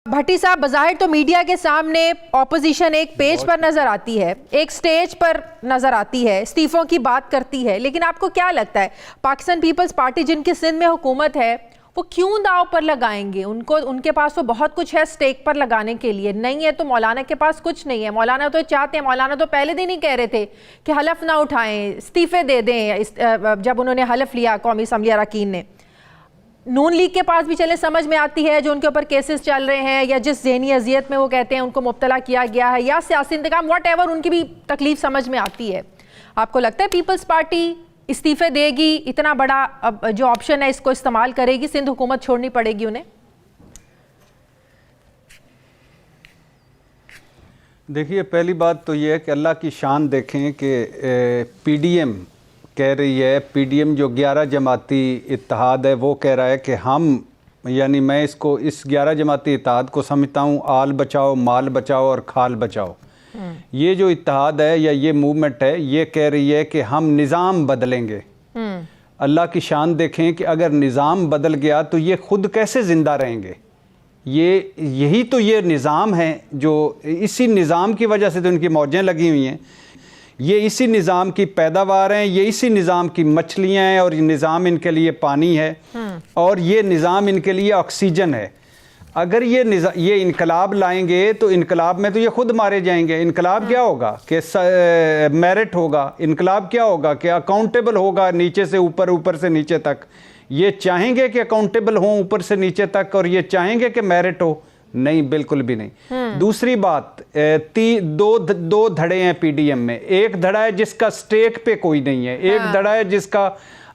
भट्टी साहब, बज़ाहिर तो मीडिया के सामने ऑपोजिशन एक पेज पर नजर आती है, एक स्टेज पर नजर आती है, इस्तीफों की बात करती है, लेकिन आपको क्या लगता है पाकिस्तान पीपल्स पार्टी जिनकी सिंध में हुकूमत है वो क्यों दाव पर लगाएंगे? उनके पास तो बहुत कुछ है स्टेक पर लगाने के लिए, नहीं है तो मौलाना के पास कुछ नहीं है। मौलाना तो चाहते हैं, मौलाना तो पहले दिन ही कह रहे थे कि हलफ ना उठाएं, इस्तीफे दे दें। जब उन्होंने हलफ लिया कौमी असम्बली अरकान ने, नून लीग के पास भी चले समझ में आती है जो उनके ऊपर केसेस चल रहे हैं या जिस ज़हनी अजियत में वो कहते हैं उनको मुब्तला किया गया है या सियासी इंतकाम व्हाटएवर, उनकी भी तकलीफ समझ में आती है। आपको लगता है पीपल्स पार्टी इस्तीफे देगी, इतना बड़ा जो ऑप्शन है इसको इस्तेमाल करेगी, सिंध हुकूमत छोड़नी पड़ेगी उन्हें? देखिए, पहली बात तो ये है कि अल्लाह की शान देखें कि पीडीएम कह रही है, पीडीएम जो 11 जमाती इत्तेहाद है वो कह रहा है कि हम, यानी मैं इसको इस 11 जमाती इत्तेहाद को समझता हूँ आल बचाओ, माल बचाओ और खाल बचाओ। ये जो इत्तेहाद है या ये मूवमेंट है ये कह रही है कि हम निज़ाम बदलेंगे। अल्लाह की शान देखें कि अगर निज़ाम बदल गया तो ये खुद कैसे ज़िंदा रहेंगे? यही तो ये निज़ाम है, जो इसी निज़ाम की वजह से तो इनकी मौजें लगी हुई हैं, ये इसी निज़ाम की पैदावार हैं, ये इसी निज़ाम की मछलियाँ हैं और ये निज़ाम इनके लिए पानी है और ये निज़ाम इनके लिए ऑक्सीजन है। अगर ये इनकलाब लाएंगे तो इनकलाब में तो ये खुद मारे जाएंगे। इनकलाब क्या होगा कि मेरिट होगा, इनकलाब क्या होगा कि अकाउंटेबल होगा नीचे से ऊपर, ऊपर से नीचे तक। ये चाहेंगे कि अकाउंटेबल हों ऊपर से नीचे तक और ये चाहेंगे कि मेरिट हो? नहीं, बिल्कुल भी नहीं। दूसरी बात, दो धड़े हैं पीडीएम में। एक धड़ा है जिसका स्टेक पे कोई नहीं है, एक धड़ा है जिसका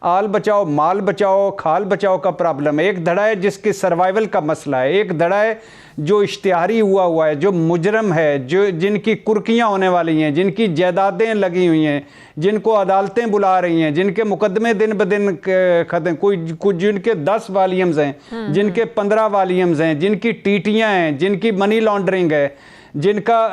आल बचाओ, माल बचाओ, खाल बचाओ का प्रॉब्लम है, एक धड़ा है जिसके सर्वाइवल का मसला है, एक धड़ा है जो इश्तिहारी हुआ है, जो मुजरम है, जो जिनकी कुर्कियां होने वाली हैं, जिनकी जायदादें लगी हुई हैं, जिनको अदालतें बुला रही हैं, जिनके मुकदमे दिन ब दिन खत्म, कुछ जिनके 10 वॉल्यूम्स हैं, जिनके 15 वॉल्यूम्स हैं, जिनकी टीटियां हैं, जिनकी मनी लॉन्ड्रिंग है, जिनका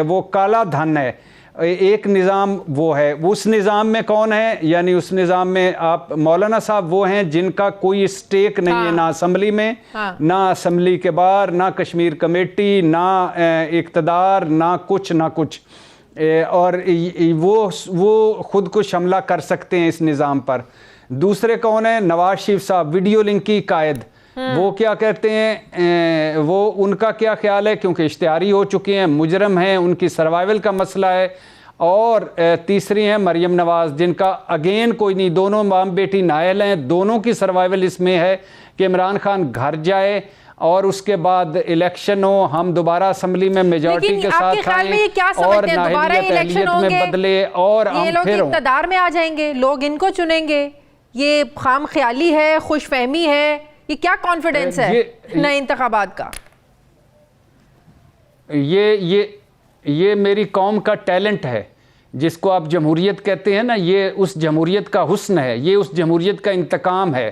वो काला धन है। एक निज़ाम वो है, उस निज़ाम में कौन है? यानी उस निज़ाम में आप मौलाना साहब वो हैं जिनका कोई स्टेक नहीं है, ना असम्बली में, ना असम्बली के बाहर, ना कश्मीर कमेटी, ना इक़्तिदार, ना कुछ और वो खुद को हमला कर सकते हैं इस निज़ाम पर। दूसरे कौन है? नवाज शरीफ साहब, वीडियो लिंक की कायद। वो क्या कहते हैं, वो उनका क्या ख्याल है? क्योंकि इश्तिहारी हो चुके हैं, मुजरम हैं, उनकी सर्वाइवल का मसला है। और तीसरी हैं मरियम नवाज़, जिनका अगेन कोई नहीं, दोनों माम बेटी नायल हैं, दोनों की सर्वाइवल इसमें है कि इमरान खान घर जाए और उसके बाद इलेक्शन हो, हम दोबारा असम्बली में मेजॉरिटी के साथ आएं और नाहिलियत में बदले और हम फिर इक़्तिदार में आ जाएंगे, लोग इनको चुनेंगे। ये खाम ख्याली है, खुशफहमी है, ये क्या कॉन्फिडेंस है नए इंतखाबात का? ये मेरी कौम का टैलेंट है जिसको आप जमहूरियत कहते हैं ना, ये उस जमहूरियत का हुस्न है, ये उस जमहूरियत का इंतकाम है।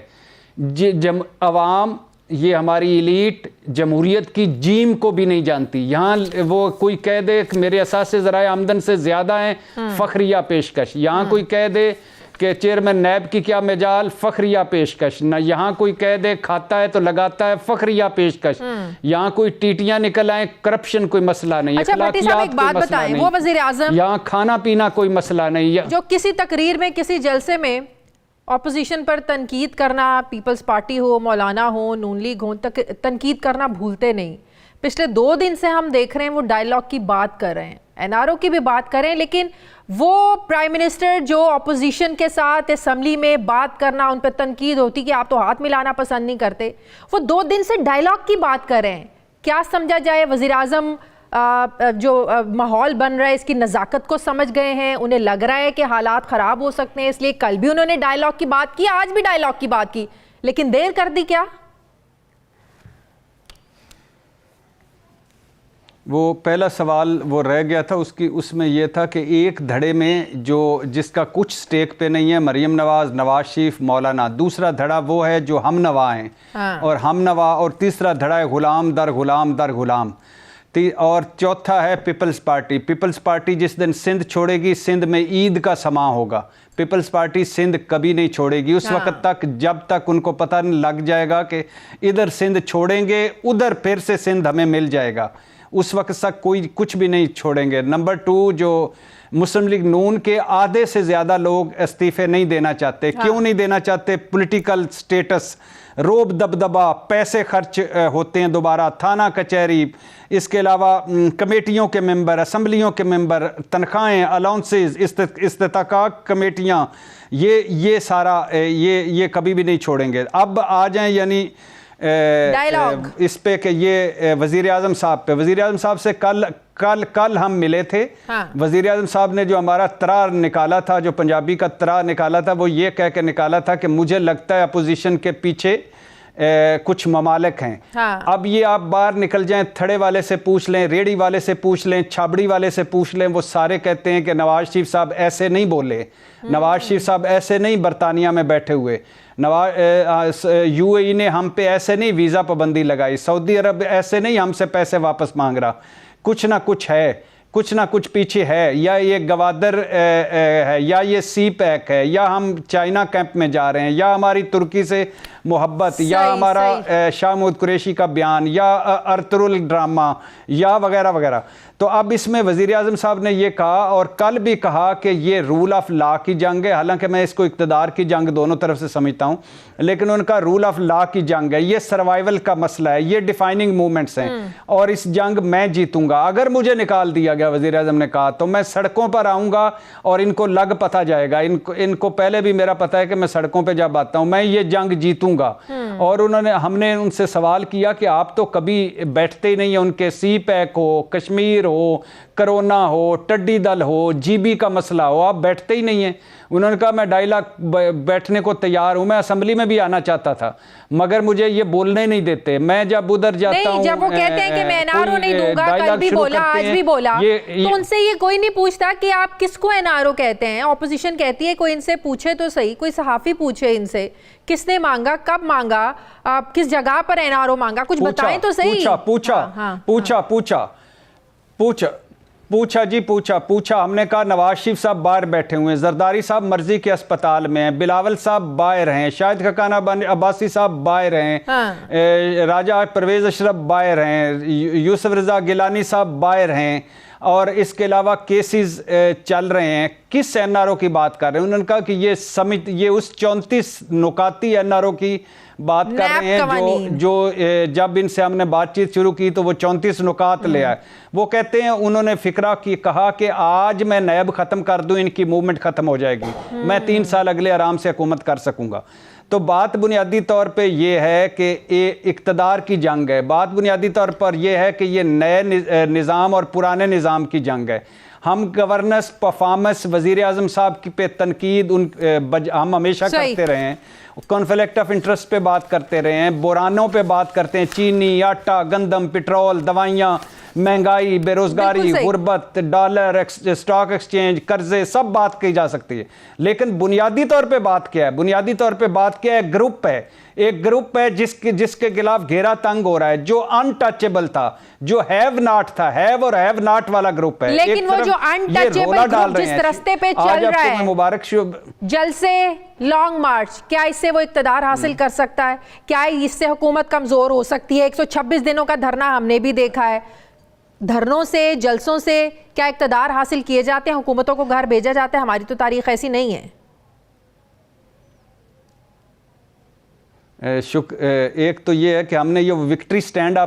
अवाम, ये हमारी एलीट जमहूरियत की जीम को भी नहीं जानती। यहाँ वो कोई कह दे कि मेरे असासे ज़राए आमदन से ज़्यादा हैं, फ़ख्रिया पेशकश। यहाँ कोई कह दे कि चेयरमैन नैब की क्या मजाल, फ़ख्रिया पेशकश। न यहाँ कोई कह दे खाता है तो लगाता है, फ़ख्रिया पेशकश। यहाँ कोई टीटियां निकल आए, करप्शन कोई मसला नहीं, अखलाकियात कोई मसला नहीं, वो वज़ीर आज़म, यहाँ खाना पीना कोई मसला नहीं। जो किसी तकरीर में, किसी जलसे में ऑपोजिशन पर तनकीद करना, पीपल्स पार्टी हो, मौलाना हो, नून लीग हो, तनकीद करना भूलते नहीं। पिछले 2 दिन से हम देख रहे हैं वो डायलॉग की बात कर रहे हैं, एनआरओ की भी बात करें, लेकिन वो प्राइम मिनिस्टर जो अपोजिशन के साथ असम्बली में बात करना, उन पर तनकीद होती कि आप तो हाथ मिलाना पसंद नहीं करते, वो 2 दिन से डायलॉग की बात कर रहे हैं। क्या समझा जाए? वज़ीर आज़म जो माहौल बन रहा है इसकी नज़ाकत को समझ गए हैं, उन्हें लग रहा है कि हालात ख़राब हो सकते हैं, इसलिए कल भी उन्होंने डायलॉग की बात की, आज भी डायलॉग की बात की, लेकिन देर कर दी क्या? वो पहला सवाल वो रह गया था, उसमें यह था कि एक धड़े में जिसका कुछ स्टेक पे नहीं है, मरियम नवाज़, नवाज शरीफ, मौलाना। दूसरा धड़ा वो है जो हम नवा हैं और हम नवा, और तीसरा धड़ा है गुलाम दर गुलाम दर गुलाम। और चौथा है पीपल्स पार्टी। पीपल्स पार्टी जिस दिन सिंध छोड़ेगी, सिंध में ईद का समा होगा। पीपल्स पार्टी सिंध कभी नहीं छोड़ेगी उस वक्त तक जब तक उनको पता नहीं लग जाएगा कि इधर सिंध छोड़ेंगे उधर फिर से सिंध हमें मिल जाएगा, उस वक्त तक कोई कुछ भी नहीं छोड़ेंगे। नंबर 2, जो मुस्लिम लीग नून के आधे से ज़्यादा लोग इस्तीफे नहीं देना चाहते। क्यों नहीं देना चाहते? पॉलिटिकल स्टेटस, रोब दबदबा, पैसे खर्च होते हैं दोबारा, थाना कचहरी, इसके अलावा कमेटियों के मेंबर, असम्बलियों के मेंबर, तनख्वाहें, अलाउंसेस, इस्तेकाक कमेटियाँ, ये सारा ये कभी भी नहीं छोड़ेंगे। अब आ जाएं यानी डायलॉग इस पे कि ये वज़ीर आज़म साहब पे, वज़ीर आज़म साहब से कल हम मिले थे। हाँ। वज़ीर आज़म साहब ने जो हमारा तरा निकाला था, जो पंजाबी का तरा निकाला था, वो ये कह के निकाला था कि मुझे लगता है अपोजिशन के पीछे कुछ ममालिक हैं। हाँ। अब ये आप बाहर निकल जाएं, थड़े वाले से पूछ लें, रेडी वाले से पूछ लें, छाबड़ी वाले से पूछ लें, वो सारे कहते हैं कि नवाज शरीफ साहब ऐसे नहीं बोले, नवाज शरीफ साहब ऐसे नहीं बरतानिया में बैठे हुए, UAE ने हम पे ऐसे नहीं वीज़ा पाबंदी लगाई, सऊदी अरब ऐसे नहीं हमसे पैसे वापस मांग रहा। कुछ ना कुछ है, कुछ ना कुछ पीछे है, या ये गवादर है, या ये सी पैक है, या हम चाइना कैंप में जा रहे हैं, या हमारी तुर्की से मोहब्बत, या हमारा शाह महमूद कुरैशी का बयान, या अर्तुरुल ड्रामा, या वगैरह वगैरह। तो अब इसमें वज़ीर आज़म साहब ने ये कहा और कल भी कहा कि ये रूल ऑफ लॉ की जंग है। हालांकि मैं इसको इक़्तिदार की जंग दोनों तरफ से समझता हूँ, लेकिन उनका रूल ऑफ लॉ की जंग है, ये सर्वाइवल का मसला है, ये डिफाइनिंग मूवमेंट्स हैं और इस जंग मैं जीतूंगा। अगर मुझे निकाल दिया गया, वज़ीर आज़म ने कहा, तो मैं सड़कों पर आऊँगा और इनको लग पता जाएगा, इनको पहले भी मेरा पता है कि मैं सड़कों पर जब आता हूँ मैं ये जंग जीतूंगा। और हमने उनसे सवाल किया कि आप तो कभी बैठते ही नहीं है, उनके सी पैक हो, कश्मीर हो, कोरोना हो, टड्डी दल हो, जीबी का मसला हो, आप बैठते ही नहीं हैं। उन्होंने कहा मैं डायलॉग बैठने को तैयार हूं, मैं असेंबली में भी आना चाहता था मगर मुझे ये बोलने नहीं देते। मैं जब उधर जाता हूं, जब वो कहते हैं कि मैं एनआरओ नहीं दूंगा, कल भी बोला, आज भी बोला, तो उनसे ये कोई नहीं पूछता कि आप किसको एनआरओ कहते हैं। ऑपोजिशन कहती है कोई इनसे पूछे तो सही, कोई सहाफी पूछे इनसे किसने मांगा, कब मांगा, किस जगह पर एनआरओ मांगा, कुछ बताएं तो सही। पूछा हमने कहा नवाज शरीफ साहब बाहर बैठे हुए हैं, जरदारी साहब मर्जी के अस्पताल में हैं, बिलावल साहब बाहर हैं, शाहिद खकान अब्बासी साहब बाहर हैं, राजा परवेज अशरफ बाहर हैं, यूसुफ रजा गिलानी साहब बाहर हैं, और इसके अलावा केसेस चल रहे हैं। किस एनआरओ की बात कर रहे हैं? उन्होंने कहा कि ये उस 34 नुकाती एनआरओ की बात कर रहे हैं जो जब इनसे हमने बातचीत शुरू की तो वो 34 नुकात ले आए। वो कहते हैं उन्होंने फिक्रा की कहा कि आज मैं नैब ख़त्म कर दूं, इनकी मूवमेंट ख़त्म हो जाएगी, मैं 3 साल अगले आराम से हुकूमत कर सकूंगा। तो बात बुनियादी तौर पे ये है कि ये इक़्तिदार की जंग है। बात बुनियादी तौर पर यह है कि ये नए निज़ाम और पुराने निज़ाम की जंग है। हम गवर्नेंस, परफॉर्मेंस, वज़ीर आज़म साहब की पे तनकीद हम हमेशा करते रहे हैं, कॉन्फ्लिक्ट ऑफ इंटरेस्ट पे बात करते रहे हैं, बुरानों पे बात करते हैं, चीनी, आटा, गंदम, पेट्रोल, दवाइयाँ, महंगाई, बेरोजगारी, गुर्बत, डॉलर, स्टॉक एक्सचेंज, कर्जे, सब बात की जा सकती है। लेकिन बुनियादी तौर पे बात क्या है? बुनियादी तौर पे बात क्या है? ग्रुप है, एक ग्रुप है जिसके खिलाफ घेरा तंग हो रहा है, जो अनटचेबल था, जो हैव नॉट था, हैव और हैव नॉट वाला ग्रुप है। लेकिन वो जो अनटचेबल ग्रुप जिस रास्ते पे चल रहा है, मुबारक जलसे, लॉन्ग मार्च, क्या इससे वो इक्तदार हासिल कर सकता है? क्या इससे हुकूमत कमजोर हो सकती है? 126 दिनों का धरना हमने भी देखा है। धरनों से, जलसों से क्या इक्तदार हासिल किए जाते हैं? हुकूमतों को घर भेजा जाता है? हमारी तो तारीख ऐसी नहीं है। एक तो ये है कि हमने ये विक्ट्री स्टैंड,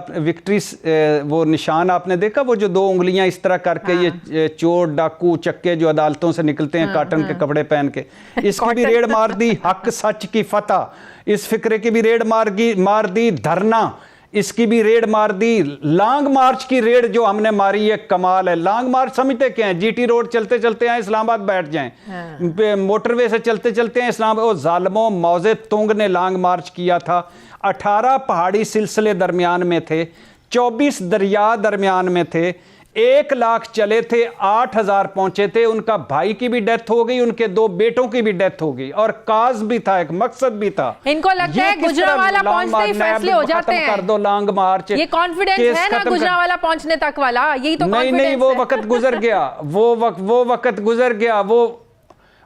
वो निशान आपने देखा, वो जो 2 उंगलियां इस तरह करके, ये चोर, डाकू, चक्के जो अदालतों से निकलते हैं कॉटन के कपड़े पहन के, इसकी भी रेड मार दी। हक सच की फतह, इस फिक्रे की भी रेड मार दी। धरना, इसकी भी रेड मार दी। लॉन्ग मार्च की रेड जो हमने मारी है, कमाल है। लॉन्ग मार्च समझते क्या है? जीटी रोड चलते चलते हैं इस्लामाबाद बैठ जाएं, मोटरवे से चलते चलते हैं इस्लामाबाद। जालिमों, मौजे तुंग ने लॉन्ग मार्च किया था। 18 पहाड़ी सिलसिले दरमियान में थे, 24 दरिया दरमियान में थे, 1 लाख चले थे, 8,000 पहुंचे थे, उनका भाई की भी डेथ हो गई, उनके 2 बेटों की भी डेथ हो गई, और काज भी था, एक मकसद भी था। इनको लगता है गुजरांवाला पहुंचते ही फैसले हो जाते हैं, कर दो लॉन्ग मार्च। ये कॉन्फिडेंस है ना गुजरांवाला पहुंचने तक वाला, यही तो नहीं, वो वक्त गुजर गया, वो वक्त गुजर गया,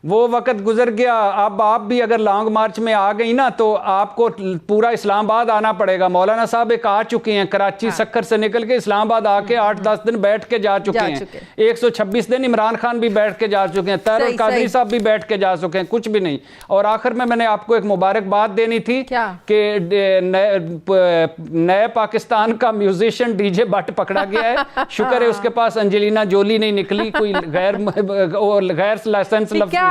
वो वक्त गुजर गया। अब आप भी अगर लॉन्ग मार्च में आ गई ना, तो आपको पूरा इस्लामाबाद आना पड़ेगा। मौलाना साहब एक आ चुके हैं, कराची सक्खर से निकल के इस्लामाबाद आके 8-10 दिन बैठ के जा चुके हैं। 126 दिन इमरान खान भी बैठ के जा चुके हैं, तैर कादरी साहब भी बैठ के जा चुके हैं, कुछ भी नहीं। और आखिर में मैंने आपको एक मुबारकबाद देनी थी कि नए पाकिस्तान का म्यूजिशियन डीजे भट्ट पकड़ा गया है। शुक्र है उसके पास अंजेलिना जोली नहीं निकली, कोई गैर लाइसेंस करने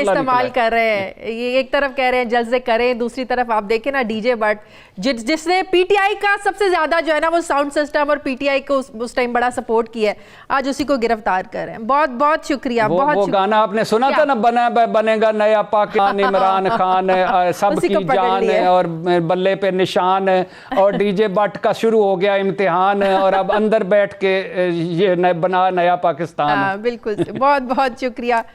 इस्तेमाल कर रहे हैं। ये एक तरफ कह रहे हैं जल्द से करें, दूसरी तरफ आप देखें ना डीजे भट्ट जिसने पीटीआई का सबसे ज्यादा जो है ना वो साउंड सिस्टम और पीटीआई को उस टाइम बड़ा सपोर्ट किया है, आज उसी को गिरफ्तार कर रहे हैं। बहुत बहुत शुक्रिया। वो गाना आपने सुना था ना, बनेगा नया पाकिस्तान, इमरान खान सबकी जान और बल्ले पे निशान, और डीजे भट्ट का शुरू हो गया इम्तिहान, और अब अंदर बैठ के ये बना नया पाकिस्तान। बिल्कुल, बहुत बहुत शुक्रिया।